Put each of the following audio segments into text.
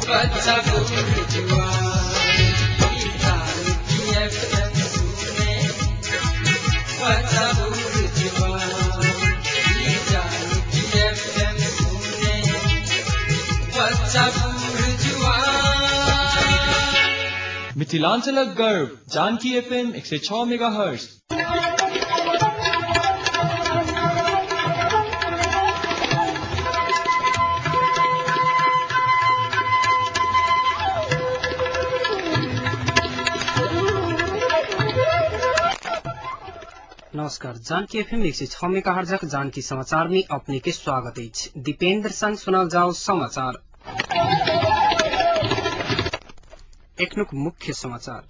बच्चा बूढ़ जवान जान की FM सुने, बच्चा बूढ़ जवान जान की FM सुने, बच्चा बूढ़ जवान। मिथिलांचलक गर्व जानकी FM 106 मेगाहर्ट्ज। नमस्कार, जानकी एफएम 106 मेगाहर्ट्ज जानकी समाचार में अपने के स्वागत है। दीपेंद्र संग सुनाल जाओ समाचार। एकनुक मुख्य समाचार।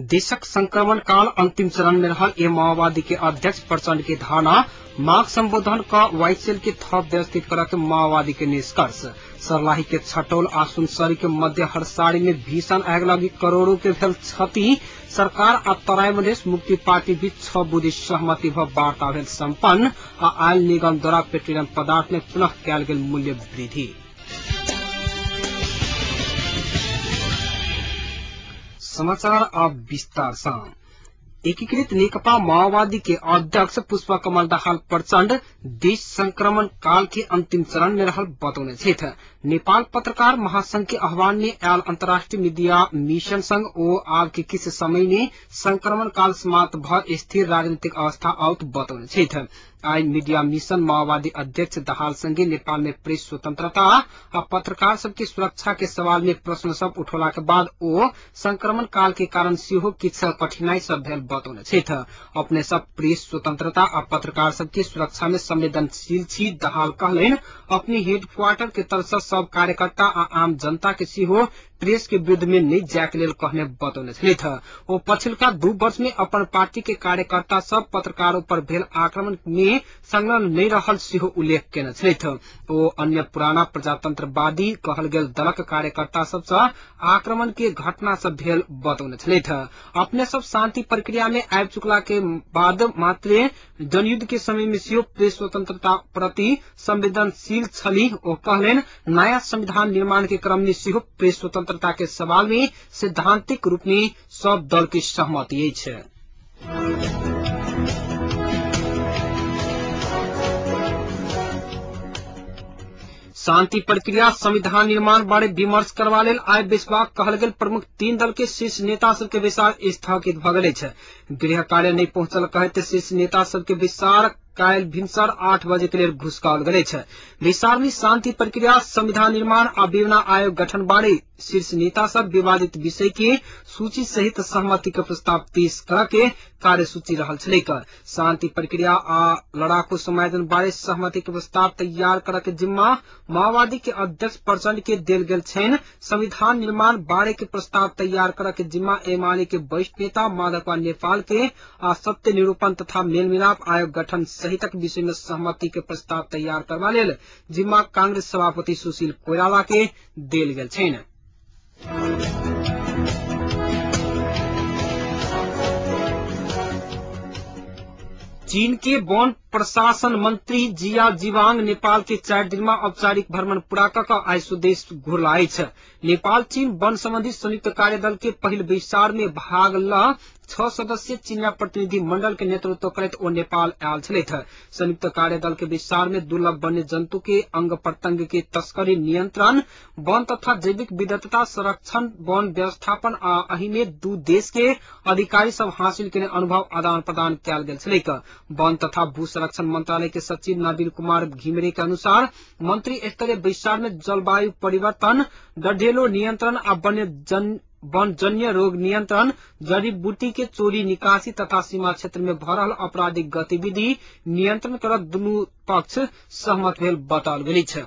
देशक संक्रमण काल अंतिम चरण में रहल ए माओवादी के अध्यक्ष प्रचंड के धारणा माघ संबोधन का वाइसेल के थप व्यवस्थित करके माओवादी के निष्कर्ष। सर्लाही के छटौल आ सुनसरी के मध्य हरसाड़ी में भीषण आग लगी, करोड़ों के भेल क्षति। सरकार आ तराई मधेश मुक्ति पार्टी बीच 6 बुद्धि सहमति भ वार्ता भेल सम्पन्न। आ आयल निगम द्वारा पेट्रोलियम पदार्थ में पुनः कयल गेल मूल्य वृद्धि। समाचार अब विस्तार से। एकीकृत नेकपा माओवादी के अध्यक्ष पुष्पकमल दाहाल प्रचण्ड देश संक्रमण काल के अंतिम चरण में रहल बतौने छथि। नेपाल पत्रकार महासंघ के आह्वान में आयल अंतर्राष्ट्रीय मीडिया मिशन संघ ओ आब के किस समय में संक्रमण काल समाप्त भ स्थिर राजनीतिक अवस्था आउत बतौने छथि। आज मीडिया मिशन माओवादी अध्यक्ष दाहाल संगे नेपाल में प्रेस स्वतंत्रता और पत्रकार सबके सुरक्षा के सवाल में प्रश्न सब उठौला के बाद ओ संक्रमण काल के कारण सेहो किछ कठिनाई सब भेल बतौने छथि। अपने सब प्रेस स्वतंत्रता और पत्रकार सबके सुरक्षा में संवेदनशील छी। दाहाल कहलेन अपने हेडक्वार्टर के तरफ से सब कार्यकर्ता आ आम जनता के सेहो प्रेस के विरुद्ध में नहीं जाके लेल कहने बतौने छथि। ओ पछिलका 2 वर्ष में अपन पार्टी के कार्यकर्ता सब पत्रकारों पर भेल आक्रमण में संलग्न नहीं रहल सेहो उल्लेख केने छथि। ओ अन्य पुराना प्रजातंत्रवादी कहल गेल दलक कार्यकर्ता सब से आक्रमण के घटना सब भेल बतौने छथि। अपने सब शांति प्रक्रिया में आबि चुकला के बाद मात्र जनयुद्ध के समय में सेहो प्रेस स्वतंत्रता प्रति संवेदनशील छली। ओ कहलेन नया संविधान निर्माण के क्रम में सेहो प्रेस स्वतंत्रता के सवाल में सैद्धांतिक रूप में सब दल की सहमति अछि। शांति प्रक्रिया संविधान निर्माण बारे विमर्श करवा लेल आइ बेसबाक कहल गेल प्रमुख 3 दल के शीर्ष नेता सबके विचार स्थगित भ गेल अछि। गृह कार्य नहीं पहुंचल कहते शीर्ष नेता सबके विचार काल भिनसर 8 बजे के लिए घुसकाल गए छै। विचार में शांति प्रक्रिया संविधान निर्माण आ विवरण आयोग गठन बारे शीर्ष नेता सब विवादित विषय के सूची सहित सहमति के प्रस्ताव पेश करके कार्यसूची रहल छलै। शांति प्रक्रिया आ लड़ाकू समायोजन बारे सहमति के प्रस्ताव तैयार करके जिम्मा माओवादी के अध्यक्ष प्रचंड के देल गेल छनि। संविधान निर्माण बारे के प्रस्ताव तैयार करके जिम्मा एमाले के वरिष्ठ नेता माधव नेपाल के आ सत्य निरूपण तथा मेलमिलाप आयोग गठन सहितक विषय में सहमति के प्रस्ताव तैयार करवा लेल जिम्मा कांग्रेस सभापति सुशील कोइराला के देल गेल छनि। चीन के वन प्रशासन मंत्री जिया जिवांग नेपाल के 4 दिन में औपचारिक भ्रमण पूरा कऽ आइ स्वदेश घुरलाइ छै। नेपाल चीन वन संबंधी संयुक्त कार्यदल के पहिल बैसार में भाग ल 6 सदस्यीय चीनिया प्रतिनिधि मंडल के नेतृत्व करैत ओ नेपाल आयल छलथि। संयुक्त कार्यदल के विस्तार में दुर्लभ वन्य जंतु के अंग प्रत्यंग के तस्करी नियंत्रण, वन तथा जैविक विविधता संरक्षण, वन व्यवस्थापन आ एहि में 2 देश के अधिकारी सब हासिल केने अनुभव आदान प्रदान कयल गेल छलैक। वन तथा भू संरक्षण मंत्रालय के सचिव नवीन कुमार घिमिरे के अनुसार मंत्री स्तरीय विस्तार में जलवायु परिवर्तन, गड्ढेलो नियंत्रण आ वनजन्य रोग नियंत्रण, जड़ी बूटी के चोरी निकासी तथा सीमा क्षेत्र में भ रहल आपराधिक गतिविधि नियंत्रण करत दुनू पक्ष सहमत भेल बताओल गेल छै।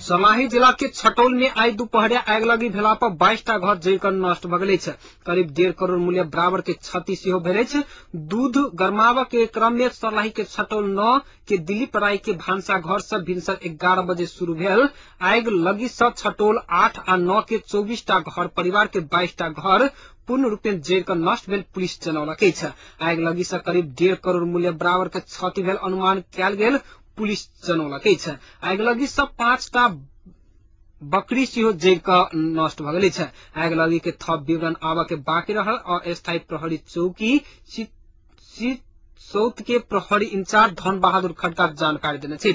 सर्लाही जिला के छटौल में आई दोपहरिया आग लगी भेला पर 22 टा घर जलकर नष्ट भ गेल छै। करीब 1.5 करोड़ मूल्य बराबर के क्षति सेहो भेल छै। दूध गरमावा के क्रम में सर्लाही के छटौल 9 के दिलीप राय के भानसा घर से भिनसर 11 बजे शुरू भेल। आग लगी से छटौल 8 आ 9 के 24 टा घर परिवार के 22 टा घर पूर्ण रूप में जैर कर नष्ट भेल पुलिस जनौलकै छ। आग लगी से करीब 1.5 करोड़ मूल्य बराबर के क्षति भेल अनुमान कयल गेल पुलिस जनौलकै छ। आग लगी से 5टा बकरी सेहो जैर क नष्ट भ गेलै छ। आग लगी के थप विवरण आबा के बाकी रहल। अस्थायी प्रहरी चौकी सौत के प्रहरी इंचार्ज धन बहादुर खड्का जानकारी देने थे।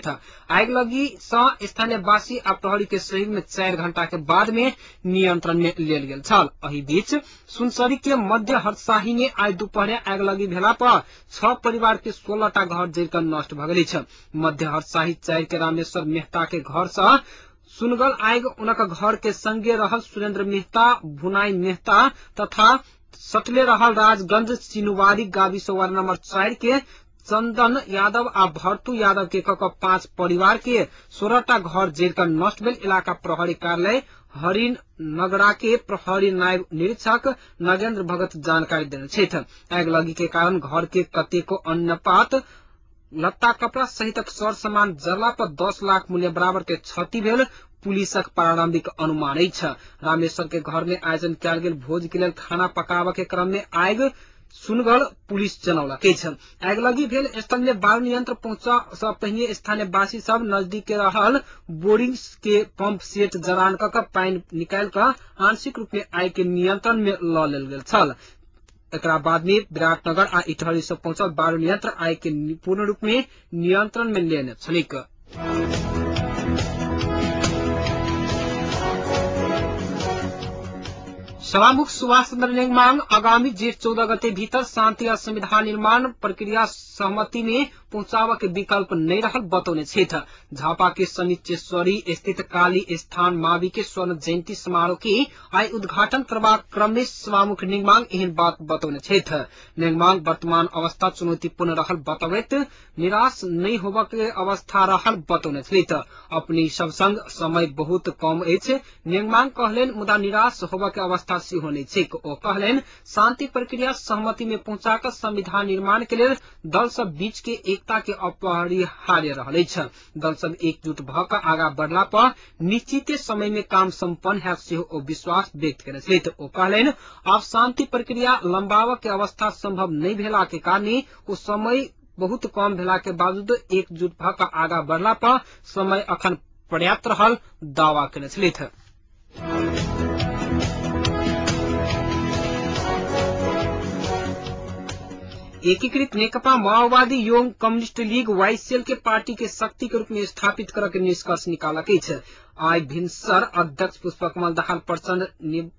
आग लगी स्थानीय वासी आ प्रहरी के सहयोग में 4 घंटा के बाद में नियंत्रण में लेल गेल छल। एही बीच सुनसरी के मध्य हरसाही में आज दोपहर आग लगी भेला पर 6 परिवार के 16टा घर जैर कर नष्ट भ गेलै छ। मध्य हरसाही 4 के रामेश्वर मेहता के घर से सुनगल आग उनका घर के संगे रहल सुरेंद्र मेहता, भुनाई मेहता तथा सटले रहल राजगंज सिनुवारी गाविस वार्ड नंबर 4 के चंदन यादव आ भरतू यादव के 5 परिवार के 16टा घर जैर कर नष्ट भेल। इलाका प्रहरी कार्यालय हरिन नगरा के प्रहरी नायब निरीक्षक नगेंद्र भगत जानकारी देने छथि। आग लगी के कारण घर के कतेको अन्नपात लत्ता कपड़ा सहित सर सामान जरला पर 10 लाख मूल्य बराबर के क्षति भेल पुलिसक प्रारंभिक अनुमान छ। रामेश्वर के घर में आयोजन कयल गेल भोज के लेल खाना पकाबा के क्रम में आग सुनगल पुलिस जनौलकै छ। आग लगी भेल स्थल में वायु नियंत्रण पहुंचा से पहिने स्थानीय वासी सब नजदीक के रहल बोरिंग के पंप सेट जरान क पानी निकाल कर आंशिक रूप में आग के नियंत्रण में ल लेल गेल छल। एकरा बाद में विराटनगर आ इटहरी से पहुंचल वायु नियंत्रण आग के पूर्ण रूप में नियंत्रण में लेने छलिक। सभामुख सुभाष चंद्र नेंगमांग आगामी जेठ 14 गते भीतर शांति और संविधान निर्माण प्रक्रिया सहमति में पहुंचावा के विकल्प नहीं रहल बतौने छेथ। झापा के शनिचेश्वरी स्थित काली स्थान मावी के स्वर्ण जयंती समारोह के आज उद्घाटन करवा क्रम में सभामुख नेंगमांग एहन बात बतौने छेथ। नेंगमांग वर्तमान अवस्था चुनौतीपूर्ण रहल बतौत निराश नहीं होबा के अवस्था रहल बतौने छेथ। अपनी सब संग समय बहुत कम अछि नेंगमांग कहलेन, मुदा निराश होबा के अवस्था सेहो नहीं छै। ओ कहलेन शांति प्रक्रिया सहमति में पहुंचाकर संविधान निर्माण के लेल दल सब बीच के एकता के अपरिहार्य रहल अछि। दल सब एकजुट भ क आगा बढ़ला पर निश्चित समय में काम संपन्न हैत सेहो ओ विश्वास व्यक्त केने छथि। ओ कहलेन आब शांति प्रक्रिया लंबावा के अवस्था संभव नहीं भेला के कारण ओ समय बहुत कम भेला के बावजूद एकजुट भ क आगा बढ़ला पर समय अखन पर्याप्त रहल दावा केने छथि। एकीकृत नेकपा माओवादी एवं कम्युनिस्ट लीग वाईसीएल के पार्टी के शक्ति के रूप में स्थापित कर के निष्कर्ष निकालकै छ। आज भिनसर अध्यक्ष पुष्पकमल दाहाल प्रचंड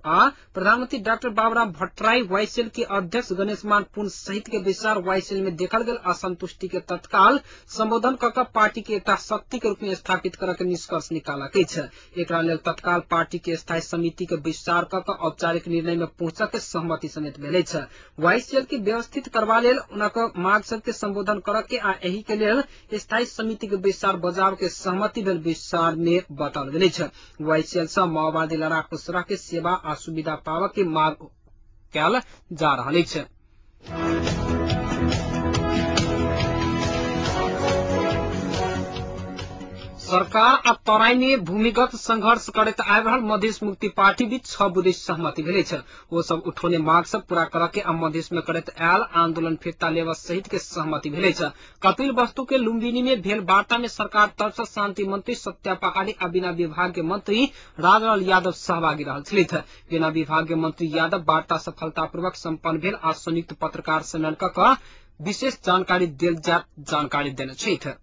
आ प्रधानमंत्री डॉक्टर बाबूराम भट्टराई वाईसीएल के अध्यक्ष गणेश मान पुन सहित के विचार वाईसीएल में देखल गेल असंतुष्टि के तत्काल संबोधन कर पार्टी के एकटा शक्ति के रूप में स्थापित कर के निष्कर्ष निकालकै छ। एकरा लेल तत्काल पार्टी के स्थायी समिति के विचार कर औपचारिक निर्णय में पहुंचक के सहमति समेत भेलै छ। वाईसीएल के व्यवस्थित करवा लेल उनका मार्ग सब के संबोधन कर के आ एही के लेल स्थायी समिति के विचार बजाव के सहमति भेल विचार में बताओल गेलै छ। वाईसीएल से माओवादी लड़ाकू सड़क के सेवा आ सुविधा पावा के मार्ग कयल जा रहल अछि। सरकार आ तराई में भूमिगत संघर्ष करैत आबि रहल मधेश मुक्ति पार्टी बीच 6 बुधे सहमति भेलै छ। ओ सब उठौने मांग सब पूरा करऽ के आ मधेश में करैत आयल आंदोलन फिरता लेवा सहित के सहमति भेलै छ। कपिल वस्तु के लुम्बिनी में भेल वार्ता में सरकार तरफ से शांति मंत्री सत्या पहाड़ी आ बिना विभाग के मंत्री राजलाल यादव सहभागी रहल छथि। बिना विभाग के मंत्री यादव वार्ता सफलतापूर्वक संपन्न भेल आ संयुक्त पत्रकार सम्मेलन कऽ विशेष जानकारी देल जात जानकारी देने छथि।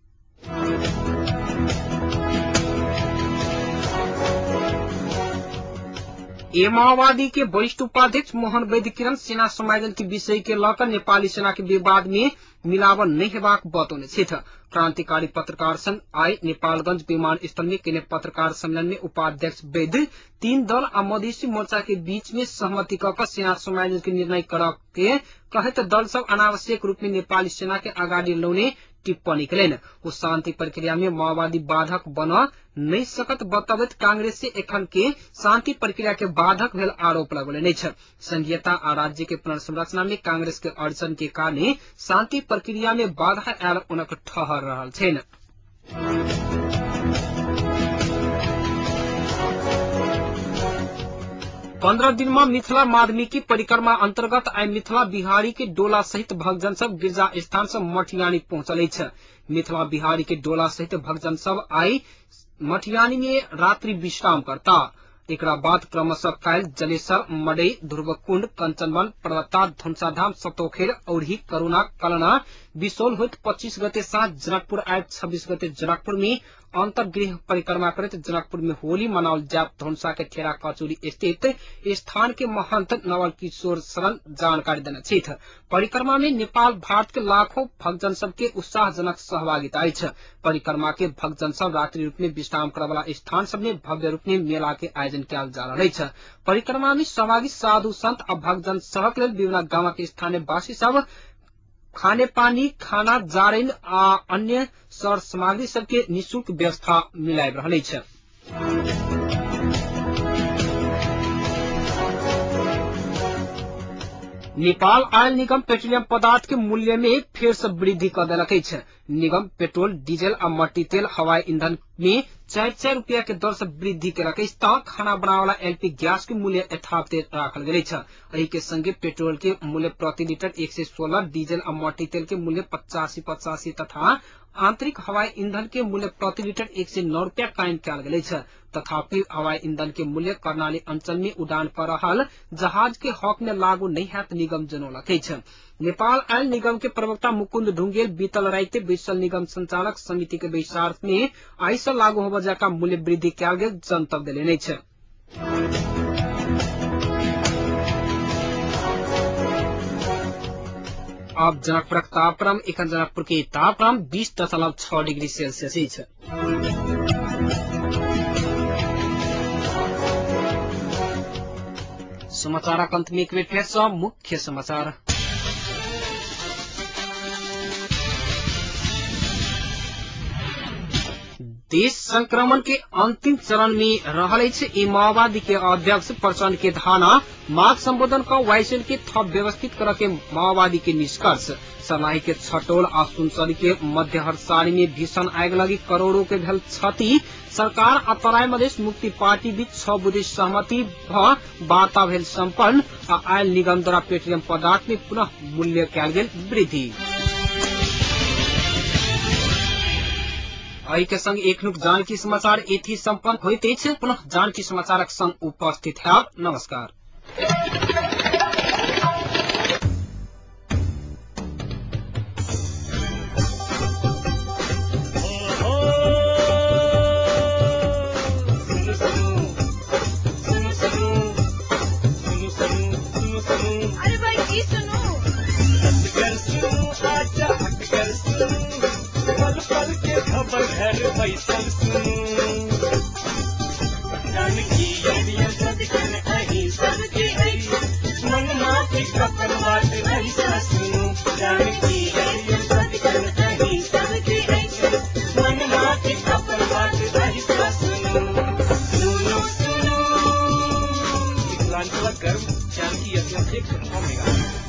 ए माओवादी के वरिष्ठ उपाध्यक्ष मोहन वैद्य किरण सेना समायोजन के विषय के लकर नेपाली सेना के विवाद में मिलावन नहीं हेबाक बतौने छथि। क्रांतिकारी पत्रकार संघ आई नेपालगंज विमानस्थल में केने पत्रकार सम्मेलन में उपाध्यक्ष वैद्य 3 दल आ मधेसी मोर्चा के बीच में सहमति कऽ सेना समायोजन के निर्णय करऽ के कहत दल सब अनावश्यक रूप में नेपाली सेना के आगाड़ी लौने टिप्पणी करेन। वो शांति प्रक्रिया में माओवादी बाधक बन नहीं सकत बतावत कांग्रेस से एखन के शांति प्रक्रिया के बाधक भेल आरोप लगौलनि छ। संघीयता आ राज्य के पुनर्संरचना में कांग्रेस के अड़चन के कारण शांति प्रक्रिया में बाधा आयल उनक ठहर रहल छेन। 15 दिनमा मिथिला माध्यमिकी परिक्रमा अंतर्गत आई मिथिला बिहारी के डोला सहित भक्तजन सब गिरजा स्थान से मठियानी पहुंचल छ। मिथिला बिहारी के डोला सहित भक्तजन सब आई मठियानी में रात्रि विश्राम करता। एकरा बाद क्रमशः कायल जलेसर मडई ध्रुवकुंड कंचनवन पर्वता धुंसाधाम सतोखेल औरी करुणा कलना बिसोल होत 25 गते साँझ जनकपुर आए 26 गते जनकपुर में अंतर्गृह परिक्रमा करते जनकपुर में होली मनावल जाप धुंसा के ठेरा कचूरी स्थित स्थान के महंत नवल किशोर शरण जानकारी देना छिथ। परिक्रमा में नेपाल भारत के लाखों भक्तजन सब के उत्साहजनक सहभागिता छ। परिक्रमा के भक्तजन सब रात्रि रूप में विश्राम करे वाला स्थान सब में भव्य रूप में मेला के आयोजन किया जा रहा है। परिक्रमा में सहभागी साधु संत और भक्तजन सबक लेल विभिन्न गांव के स्थानीय वासी सब खाने पानी खाना जारैन आ अन्य सर सामग्री सबके निःशुल्क व्यवस्था मिलाइ रहल छ। नेपाल आयल निगम पेट्रोलियम पदार्थ के मूल्य में फिर से वृद्धि कर देलक छ। निगम पेट्रोल डीजल और मट्टी तेल हवाई ईंधन में 4 रुपया के दर से वृद्धि केलक छ। खाना बनाने वाला एलपी गैस के मूल्य यथावत राखल गेल छ। एही के संगे पेट्रोल के मूल्य प्रति लीटर 116, डीजल और मट्टी तेल के मूल्य 85 तथा आंतरिक हवाई ईंधन के मूल्य प्रति लीटर 109 रुपया कायम किया गेल छ। तथापि हवाई ईंधन के मूल्य कर्णाली अंचल में उड़ान कर रहल जहाज के हक में लागू नहीं हैत निगम जनौलक छ। नेपाल आयल निगम के प्रवक्ता मुकुंद ढुंगेल बीतल राइते विशल निगम संचालक समिति के बैसार में आई से लागू होबे जका मूल्य वृद्धि किया गेल जनतब देने छ। अब जनकपुर तापक्रम एखन जनकपुर के तापक्रम 20.6 डिग्री सेल्सियस छ। समाचार अंत में एक बेर फिर मुख्य समाचार। देश संक्रमण के अंतिम चरण में रहल छ। माओवादी के अध्यक्ष प्रचंड के धाना माघ संबोधन का वायसेल के थप व्यवस्थित कर के माओवादी के निष्कर्ष। सर्लाही के छटोल आ सुनसरी के मध्य हरसारी में भीषण आग लगी करोड़ों के भेल क्षति। सरकार आ तराई मधेश मुक्ति पार्टी बीच 6 बुधे सहमति वार्ता भेल सम्पन्न। आ आयल निगम द्वारा पेट्रोलियम पदार्थ में पुनः मूल्य कयल गेल वृद्धि। एहि के संग एकनुक जानकी समाचार एथी संपन्न होइत अछि। पुनः जानकी समाचारक संग उपस्थित हैब। नमस्कार। अरे भाई की सुनो पल के खबर घर बैसल जानकी सदकन अही सबके मन माफी कपन बात ऐसा सुनो जानकी सदकन अही सबके मन माफी कपन बात ऐसा सुनो सुनो सुनो। गर्व जानकी 106.9 मेगा